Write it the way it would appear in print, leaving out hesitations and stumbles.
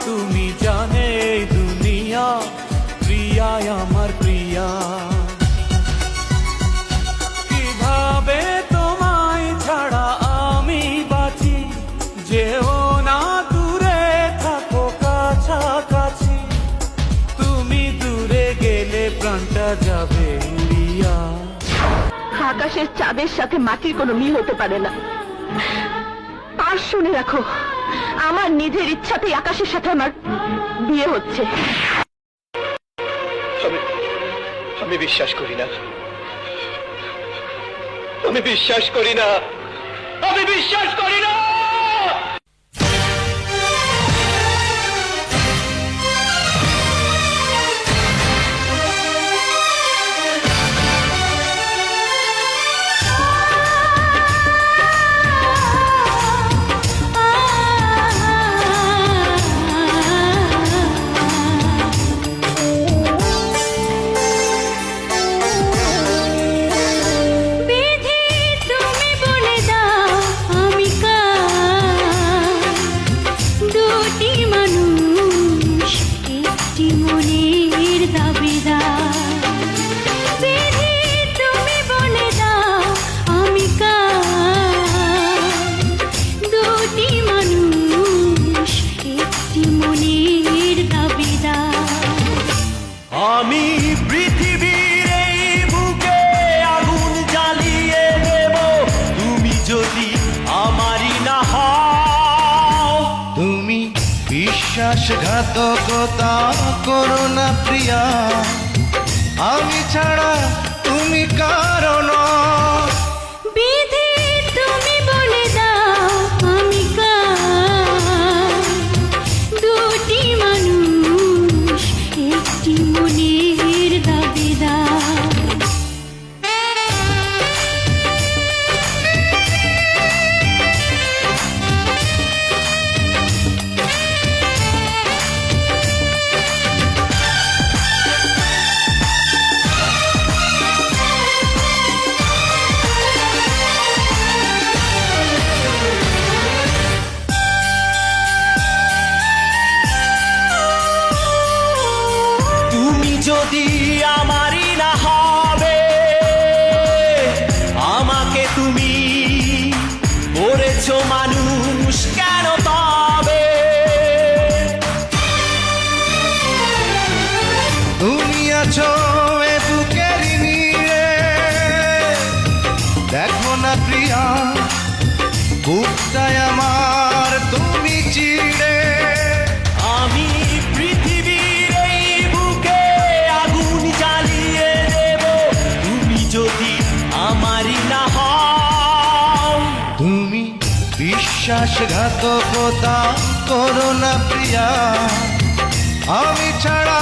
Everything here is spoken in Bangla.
তুমি জানে দুনিয়া প্রিয়া আমার প্রিয়া কিভাবে তোমায় ছাড়া আমি বাঁচি যেও না দূরে থাকো কাছাকাছি তুমি দূরে গেলে প্রাণটা যাবে উড়িয়া আকাশের চাঁদের সাথে মাটির কোনো মিল হতে পারে না। আর শুনে রাখো, আমার নিজের ইচ্ছাতেই আকাশের সাথে আমার বিয়ে হচ্ছে। আমি বিশ্বাস করি না, আমি বিশ্বাস করি না, আমি বিশ্বাস করি না। আমি পৃথিবীর এই বুকে আগুন জ্বালিয়ে দেব তুমি যদি আমারই না হও তুমি বিশ্বাসঘাতকতা করো না প্রিয়া, আমি ছাড়া তুমি কারো নও। বিধি তুমি বলে দাও আমি কার, দুটি মানুষ একটি মনের দাবিদার। যদি আমারই না হবে আমাকে তুমি করেছো মানুষ কেন তবে তুমি আছো এ বুকের নিয়ে, দেখো না প্রিয়া বুকটায় আমার তুমি চিড়ে। আমি পৃথিবীর এই বুকে আগুন জ্বালিয়ে দেব তুমি যদি আমারই না হও। তুমি বিশ্বাসঘাতকতা করো না প্রিয়া, আমি ছাড়া